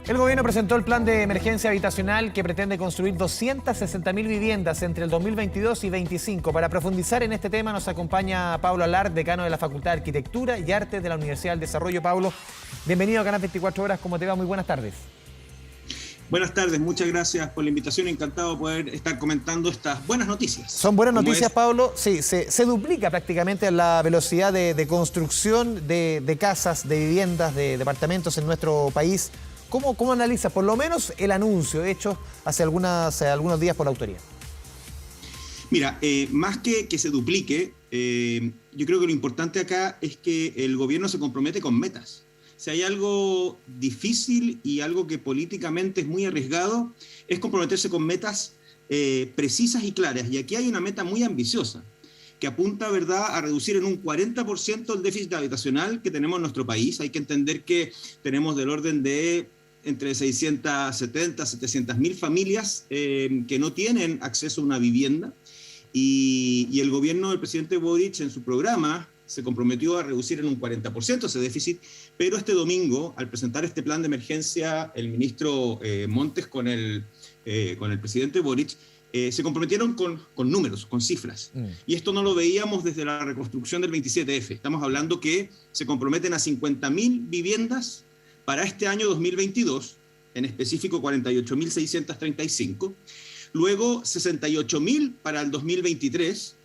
El gobierno presentó el plan de emergencia habitacional que pretende construir 260.000 viviendas entre el 2022 y 2025. Para profundizar en este tema nos acompaña Pablo Alard, decano de la Facultad de Arquitectura y Artes de la Universidad del Desarrollo. Pablo, bienvenido a Canal 24 Horas. ¿Cómo te va? Muy buenas tardes. Buenas tardes, muchas gracias por la invitación. Encantado de poder estar comentando estas buenas noticias. Son buenas noticias, Pablo. Sí, se duplica prácticamente la velocidad de construcción de casas, de viviendas, de departamentos en nuestro país. ¿Cómo analiza por lo menos el anuncio hecho hace algunos días por la autoridad? Mira, más que se duplique, yo creo que lo importante acá es que el gobierno se compromete con metas. Si hay algo difícil y algo que políticamente es muy arriesgado, es comprometerse con metas precisas y claras. Y aquí hay una meta muy ambiciosa, que apunta, ¿verdad?, a reducir en un 40% el déficit habitacional que tenemos en nuestro país. Hay que entender que tenemos del orden de entre 670 a 700 mil familias que no tienen acceso a una vivienda. Y el gobierno del presidente Boric en su programa se comprometió a reducir en un 40% ese déficit, pero este domingo, al presentar este plan de emergencia, el ministro Montes con el presidente Boric, se comprometieron con números, con cifras. Y esto no lo veíamos desde la reconstrucción del 27F. Estamos hablando que se comprometen a 50.000 viviendas para este año 2022, en específico 48.635, luego 68.000 para el 2023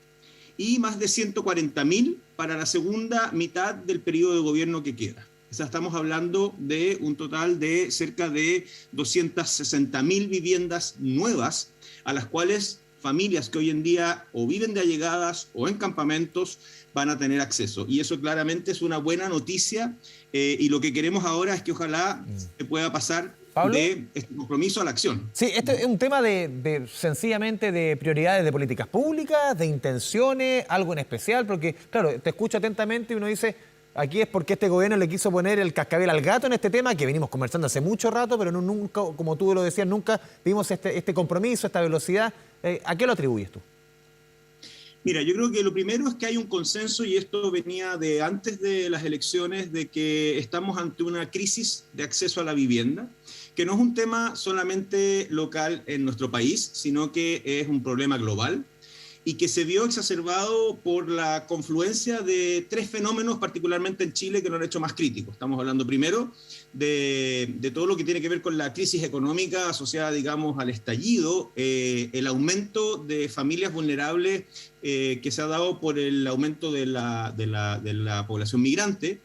y más de 140.000 para la segunda mitad del periodo de gobierno que queda. O sea, estamos hablando de un total de cerca de 260.000 viviendas nuevas, a las cuales familias que hoy en día o viven de allegadas o en campamentos van a tener acceso. Y eso claramente es una buena noticia, y lo que queremos ahora es que ojalá se pueda pasar, ¿Pablo?, de este compromiso a la acción. Sí, este es un tema sencillamente de prioridades de políticas públicas, de intenciones, algo en especial, porque claro, te escucho atentamente y uno dice, aquí es porque este gobierno le quiso poner el cascabel al gato en este tema, que venimos conversando hace mucho rato, pero nunca, como tú lo decías, nunca vimos este compromiso, esta velocidad. ¿A qué lo atribuyes tú? Mira, yo creo que lo primero es que hay un consenso, y esto venía de antes de las elecciones, de que estamos ante una crisis de acceso a la vivienda, que no es un tema solamente local en nuestro país, sino que es un problema global y que se vio exacerbado por la confluencia de tres fenómenos, particularmente en Chile, que lo han hecho más crítico. Estamos hablando primero de todo lo que tiene que ver con la crisis económica asociada, digamos, al estallido, el aumento de familias vulnerables que se ha dado por el aumento de la población migrante,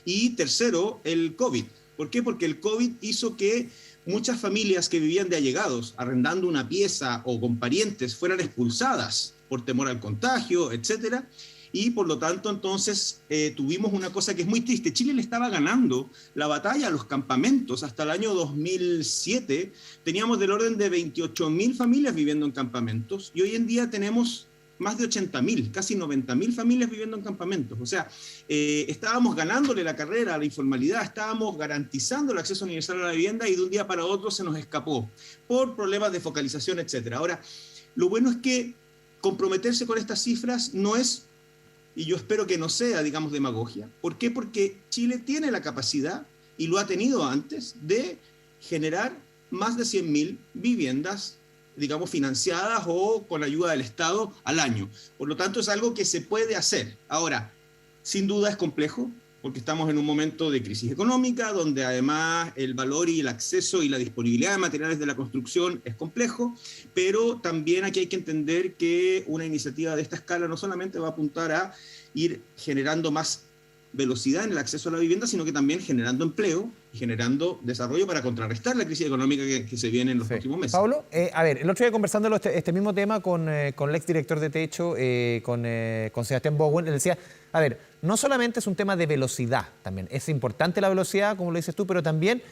y tercero, el COVID. ¿Por qué? Porque el COVID hizo que muchas familias que vivían de allegados, arrendando una pieza o con parientes, fueran expulsadas por temor al contagio, etcétera. Y por lo tanto, entonces, tuvimos una cosa que es muy triste. Chile le estaba ganando la batalla a los campamentos. Hasta el año 2007 teníamos del orden de 28.000 familias viviendo en campamentos, y hoy en día tenemos más de 80.000, casi 90.000 familias viviendo en campamentos. O sea, estábamos ganándole la carrera a la informalidad, estábamos garantizando el acceso universal a la vivienda, y de un día para otro se nos escapó por problemas de focalización, etcétera. Ahora, lo bueno es que comprometerse con estas cifras no es, y yo espero que no sea, digamos, demagogia. ¿Por qué? Porque Chile tiene la capacidad, y lo ha tenido antes, de generar más de 100.000 viviendas, digamos, financiadas o con ayuda del Estado al año. Por lo tanto, es algo que se puede hacer. Ahora, sin duda es complejo, porque estamos en un momento de crisis económica, donde además el valor y el acceso y la disponibilidad de materiales de la construcción es complejo, pero también aquí hay que entender que una iniciativa de esta escala no solamente va a apuntar a ir generando más velocidad en el acceso a la vivienda, sino que también generando empleo y generando desarrollo para contrarrestar la crisis económica que se viene en los próximos meses. Pablo, a ver, el otro día conversándolo este mismo tema con el exdirector de Techo, con Sebastián Bowen, él decía, a ver, no solamente es un tema de velocidad también, es importante la velocidad, como lo dices tú, pero también,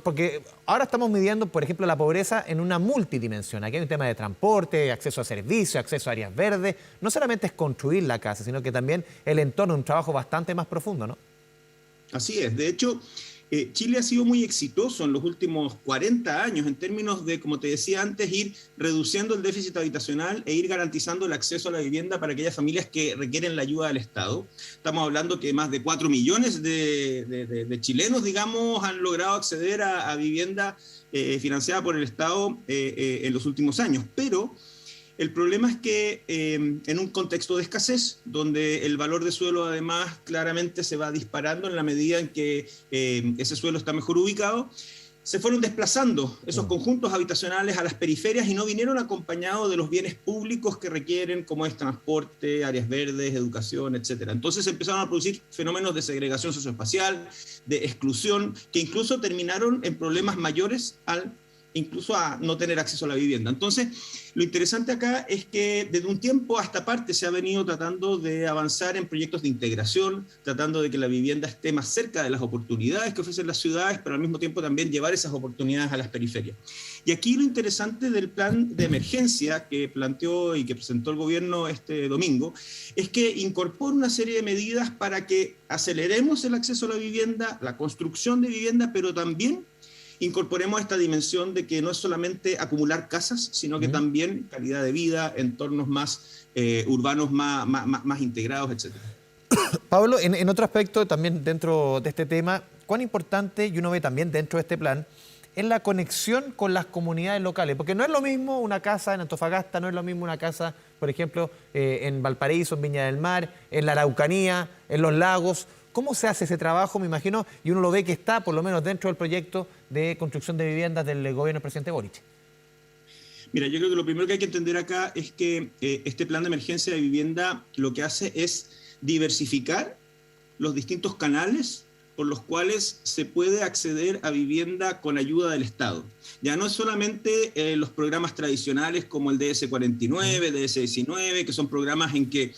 porque ahora estamos midiendo, por ejemplo, la pobreza en una multidimensión. Aquí hay un tema de transporte, acceso a servicios, acceso a áreas verdes. No solamente es construir la casa, sino que también el entorno, un trabajo bastante más profundo, ¿no? Así es. De hecho, Chile ha sido muy exitoso en los últimos 40 años en términos de, como te decía antes, ir reduciendo el déficit habitacional e ir garantizando el acceso a la vivienda para aquellas familias que requieren la ayuda del Estado. Estamos hablando que más de 4 millones de chilenos, digamos, han logrado acceder a vivienda financiada por el Estado en los últimos años. Pero el problema es que en un contexto de escasez, donde el valor de suelo además claramente se va disparando en la medida en que ese suelo está mejor ubicado, se fueron desplazando esos conjuntos habitacionales a las periferias y no vinieron acompañados de los bienes públicos que requieren, como es transporte, áreas verdes, educación, etc. Entonces empezaron a producir fenómenos de segregación socioespacial, de exclusión, que incluso terminaron en problemas mayores incluso a no tener acceso a la vivienda. Entonces, lo interesante acá es que desde un tiempo a esta parte se ha venido tratando de avanzar en proyectos de integración, tratando de que la vivienda esté más cerca de las oportunidades que ofrecen las ciudades, pero al mismo tiempo también llevar esas oportunidades a las periferias. Y aquí lo interesante del plan de emergencia que planteó y que presentó el gobierno este domingo es que incorpora una serie de medidas para que aceleremos el acceso a la vivienda, la construcción de vivienda, pero también incorporemos esta dimensión de que no es solamente acumular casas, sino que también calidad de vida, entornos más urbanos, más integrados, etc. Pablo, en otro aspecto también dentro de este tema, cuán importante, y uno ve también dentro de este plan, es la conexión con las comunidades locales, porque no es lo mismo una casa en Antofagasta, no es lo mismo una casa, por ejemplo, en Valparaíso, en Viña del Mar, en la Araucanía, en los lagos. ¿Cómo se hace ese trabajo, me imagino? Y uno lo ve que está, por lo menos, dentro del proyecto de construcción de viviendas del gobierno del presidente Boric. Mira, yo creo que lo primero que hay que entender acá es que este plan de emergencia de vivienda lo que hace es diversificar los distintos canales por los cuales se puede acceder a vivienda con ayuda del Estado. Ya no es solamente los programas tradicionales como el DS49, DS19, que son programas en que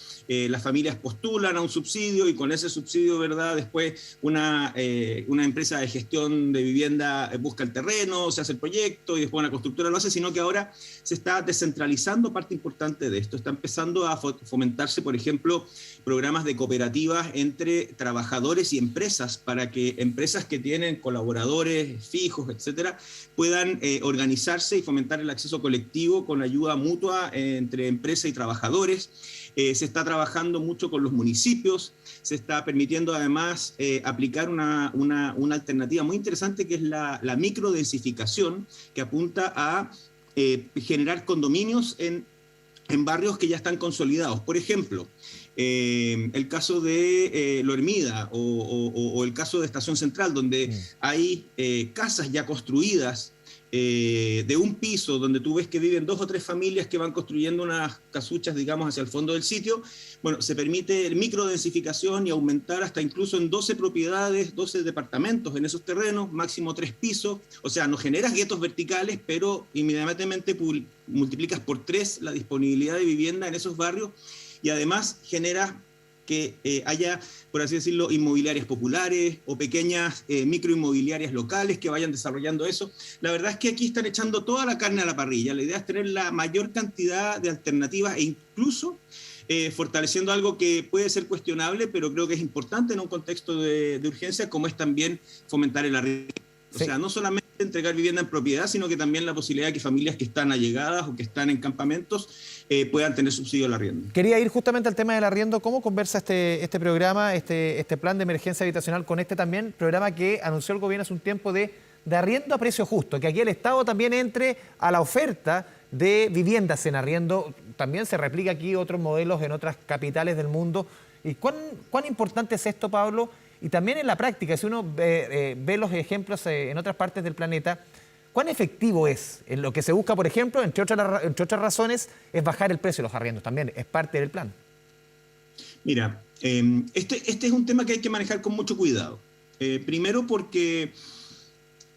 las familias postulan a un subsidio y con ese subsidio, ¿verdad?, después una empresa de gestión de vivienda busca el terreno, se hace el proyecto y después una constructora lo hace, sino que ahora se está descentralizando parte importante de esto. Está empezando a fomentarse, por ejemplo, programas de cooperativas entre trabajadores y empresas para que empresas que tienen colaboradores fijos, etcétera, puedan organizarse y fomentar el acceso colectivo con ayuda mutua entre empresa y trabajadores. Se está trabajando mucho con los municipios, se está permitiendo además aplicar una alternativa muy interesante que es la microdensificación, que apunta a generar condominios en barrios que ya están consolidados. Por ejemplo, el caso de Lo Hermida o el caso de Estación Central, donde hay casas ya construidas de un piso, donde tú ves que viven 2 o 3 familias que van construyendo unas casuchas, digamos, hacia el fondo del sitio. Bueno, se permite microdensificación y aumentar hasta incluso en 12 propiedades, 12 departamentos en esos terrenos, máximo 3 pisos. O sea, no generas guetos verticales, pero inmediatamente multiplicas por 3 la disponibilidad de vivienda en esos barrios y además generas que haya, por así decirlo, inmobiliarias populares o pequeñas microinmobiliarias locales que vayan desarrollando eso. La verdad es que aquí están echando toda la carne a la parrilla. La idea es tener la mayor cantidad de alternativas e incluso fortaleciendo algo que puede ser cuestionable, pero creo que es importante en un contexto de urgencia, como es también fomentar el arriendo. O sea, no solamente entregar vivienda en propiedad, sino que también la posibilidad de que familias que están allegadas o que están en campamentos puedan tener subsidio al arriendo. Quería ir justamente al tema del arriendo. ¿Cómo conversa este programa, este plan de emergencia habitacional con este también programa que anunció el gobierno hace un tiempo de arriendo a precio justo? Que aquí el Estado también entre a la oferta de viviendas en arriendo. También se replica aquí otros modelos en otras capitales del mundo. ¿Y cuán importante es esto, Pablo? Y también en la práctica, si uno ve los ejemplos en otras partes del planeta, ¿cuán efectivo es? En lo que se busca, por ejemplo, entre otras razones, es bajar el precio de los arriendos. También es parte del plan. Mira, este es un tema que hay que manejar con mucho cuidado. Primero porque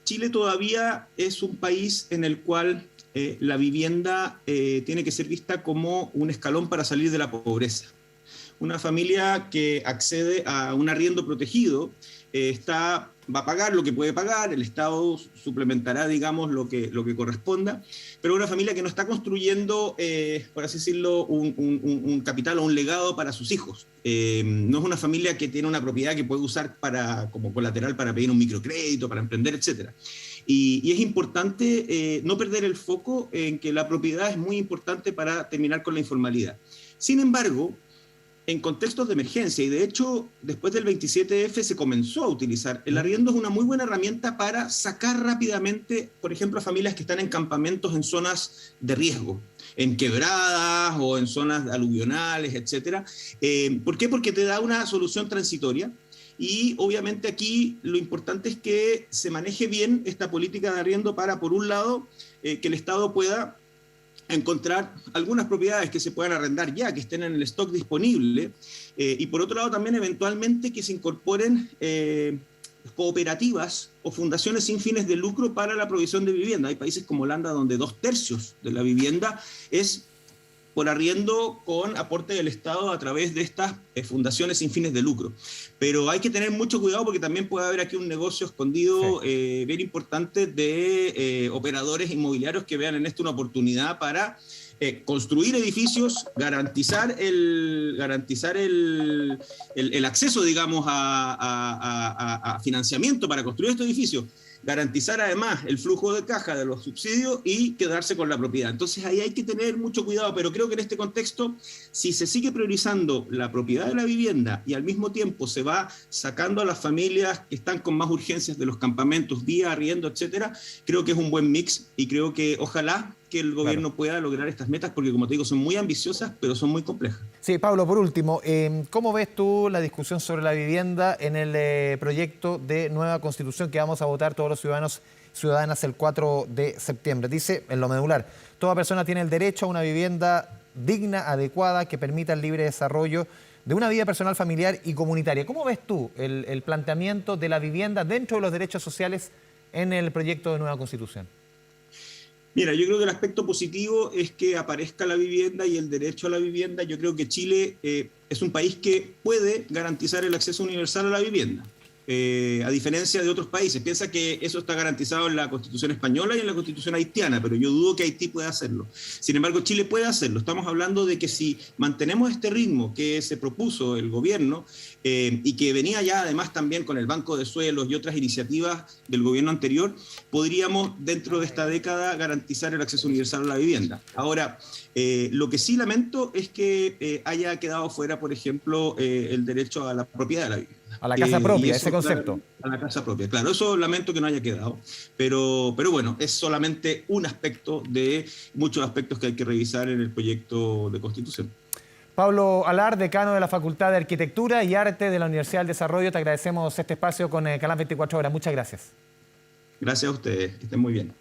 Chile todavía es un país en el cual la vivienda tiene que ser vista como un escalón para salir de la pobreza. Una familia que accede a un arriendo protegido va a pagar lo que puede pagar, el Estado suplementará, digamos, lo que corresponda, pero una familia que no está construyendo, por así decirlo, un capital o un legado para sus hijos. No es una familia que tiene una propiedad que puede usar como colateral para pedir un microcrédito, para emprender, etc. Y es importante no perder el foco en que la propiedad es muy importante para terminar con la informalidad. Sin embargo, en contextos de emergencia, y de hecho después del 27F se comenzó a utilizar, el arriendo es una muy buena herramienta para sacar rápidamente, por ejemplo, a familias que están en campamentos en zonas de riesgo, en quebradas o en zonas aluvionales, etc. ¿Por qué? Porque te da una solución transitoria. Y obviamente aquí lo importante es que se maneje bien esta política de arriendo para, por un lado, que el Estado pueda encontrar algunas propiedades que se puedan arrendar ya, que estén en el stock disponible, y por otro lado también eventualmente que se incorporen cooperativas o fundaciones sin fines de lucro para la provisión de vivienda. Hay países como Holanda donde 2/3 de la vivienda es por arriendo con aporte del Estado a través de estas fundaciones sin fines de lucro. Pero hay que tener mucho cuidado porque también puede haber aquí un negocio escondido bien importante de operadores inmobiliarios que vean en esto una oportunidad para construir edificios, garantizar el acceso, digamos, a financiamiento para construir estos edificios, garantizar además el flujo de caja de los subsidios y quedarse con la propiedad. Entonces ahí hay que tener mucho cuidado, pero creo que en este contexto, si se sigue priorizando la propiedad de la vivienda y al mismo tiempo se va sacando a las familias que están con más urgencias de los campamentos, vía arriendo, etcétera, creo que es un buen mix y creo que ojalá que el gobierno pueda lograr estas metas, porque como te digo, son muy ambiciosas, pero son muy complejas. Sí, Pablo, por último, ¿cómo ves tú la discusión sobre la vivienda en el proyecto de nueva Constitución que vamos a votar todos los ciudadanos y ciudadanas el 4 de septiembre? Dice, en lo medular, toda persona tiene el derecho a una vivienda digna, adecuada, que permita el libre desarrollo de una vida personal, familiar y comunitaria. ¿Cómo ves tú el planteamiento de la vivienda dentro de los derechos sociales en el proyecto de nueva Constitución? Mira, yo creo que el aspecto positivo es que aparezca la vivienda y el derecho a la vivienda. Yo creo que Chile es un país que puede garantizar el acceso universal a la vivienda, a diferencia de otros países. Piensa que eso está garantizado en la Constitución española y en la Constitución haitiana, pero yo dudo que Haití pueda hacerlo. Sin embargo, Chile puede hacerlo. Estamos hablando de que si mantenemos este ritmo que se propuso el gobierno y que venía ya además también con el Banco de Suelos y otras iniciativas del gobierno anterior, podríamos dentro de esta década garantizar el acceso universal a la vivienda. Ahora, lo que sí lamento es que haya quedado fuera, por ejemplo, el derecho a la propiedad de la vivienda. A la casa propia, ese concepto. Claro, a la casa propia, claro. Eso lamento que no haya quedado. Pero bueno, es solamente un aspecto de muchos aspectos que hay que revisar en el proyecto de Constitución. Pablo Alar, decano de la Facultad de Arquitectura y Arte de la Universidad del Desarrollo, te agradecemos este espacio con Canal 24 Horas. Muchas gracias. Gracias a ustedes, que estén muy bien.